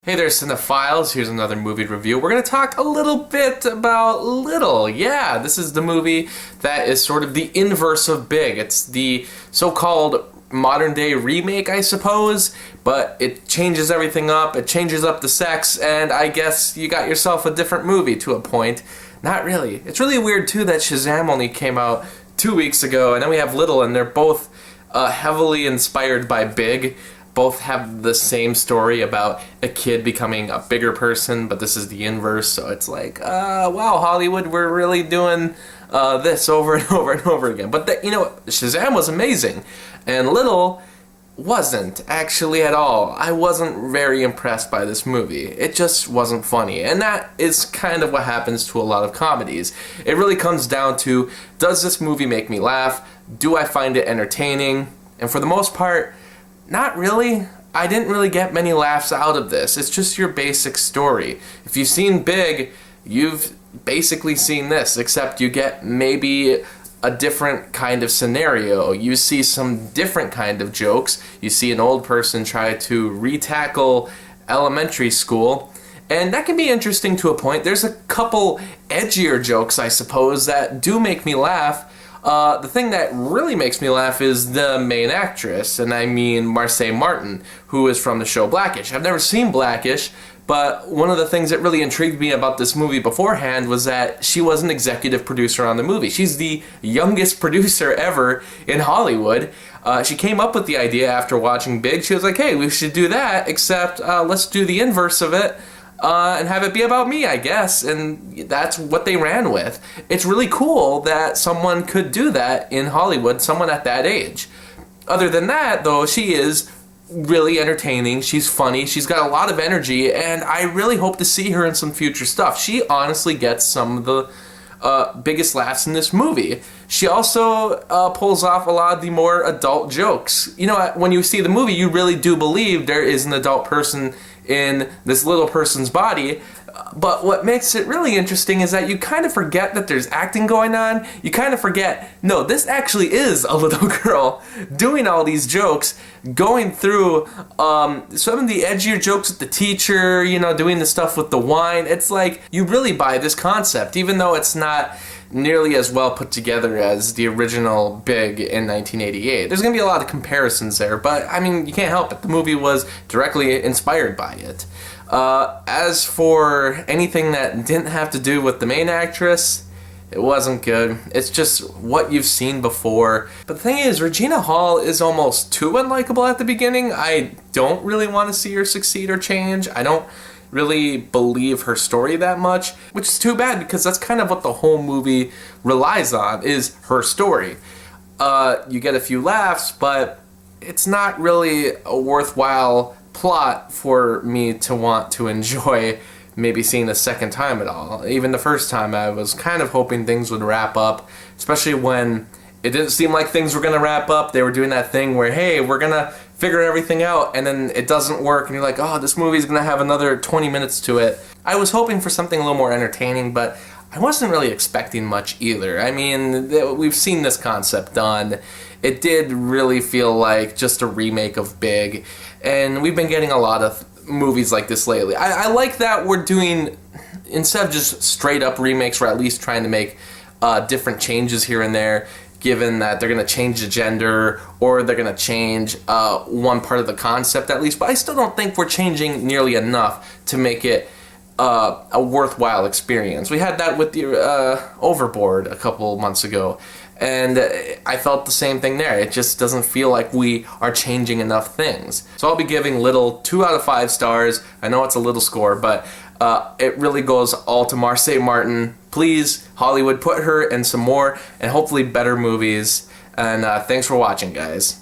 Hey there, Cinephiles. Here's another movie review. We're going to talk a little bit about Little. Yeah, this is the movie that is sort of the inverse of Big. It's the so-called modern-day remake, I suppose, but it changes everything up. It changes up the sex, and I guess you got yourself a different movie to a point. Not really. It's really weird, too, that Shazam only came out 2 weeks ago, and then we have Little, and they're both heavily inspired by Big. Both have the same story about a kid becoming a bigger person, but this is the inverse, so it's like, wow, Hollywood, we're really doing this over and over and over again. But, Shazam was amazing, and Little wasn't, actually, at all. I wasn't very impressed by this movie. It just wasn't funny, and that is kind of what happens to a lot of comedies. It really comes down to, does this movie make me laugh? Do I find it entertaining? And for the most part, not really. I didn't really get many laughs out of this. It's just your basic story. If you've seen Big, you've basically seen this, except you get maybe a different kind of scenario. You see some different kind of jokes. You see an old person try to retackle elementary school, and that can be interesting to a point. There's a couple edgier jokes, I suppose, that do make me laugh. The thing that really makes me laugh is the main actress, and I mean Marsai Martin, who is from the show Blackish. I've never seen Blackish, but one of the things that really intrigued me about this movie beforehand was that she was an executive producer on the movie. She's the youngest producer ever in Hollywood. She came up with the idea after watching Big. She was like, hey, we should do that, except let's do the inverse of it. And have it be about me, I guess, and that's what they ran with. It's really cool that someone could do that in Hollywood, someone at that age. Other than that, though, she is really entertaining, she's funny, she's got a lot of energy, and I really hope to see her in some future stuff. She honestly gets some of the biggest laughs in this movie. She also pulls off a lot of the more adult jokes. You know, when you see the movie, you really do believe there is an adult person in this little person's body, but what makes it really interesting is that you kind of forget that there's acting going on. You kind of forget, no, this actually is a little girl doing all these jokes, going through some of the edgier jokes with the teacher, you know, doing the stuff with the wine. It's like, you really buy this concept, even though it's not nearly as well put together as the original Big in 1988. There's going to be a lot of comparisons there, but I mean, you can't help it. The movie was directly inspired by it. As for anything that didn't have to do with the main actress, it wasn't good. It's just what you've seen before. But the thing is, Regina Hall is almost too unlikable at the beginning. I don't really want to see her succeed or change. I don't really believe her story that much, which is too bad because that's kind of what the whole movie relies on, is her story. You get a few laughs, but it's not really a worthwhile plot for me to want to enjoy maybe seeing a second time at all. Even the first time, I was kind of hoping things would wrap up, especially when it didn't seem like things were going to wrap up. They were doing that thing where, hey, we're going to figure everything out, and then it doesn't work, and you're like, oh, this movie's going to have another 20 minutes to it. I was hoping for something a little more entertaining, but I wasn't really expecting much either. I mean, we've seen this concept done. It did really feel like just a remake of Big, and we've been getting a lot of movies like this lately. I like that we're doing, instead of just straight up remakes, we're at least trying to make different changes here and there, given that they're going to change the gender or they're going to change one part of the concept at least. But I still don't think we're changing nearly enough to make it a worthwhile experience. We had that with the Overboard a couple months ago, and I felt the same thing there. It just doesn't feel like we are changing enough things. So I'll be giving Little 2 out of 5 stars. I know it's a little score, but it really goes all to Marsai Martin. Please, Hollywood, put her in some more and hopefully better movies. And thanks for watching, guys.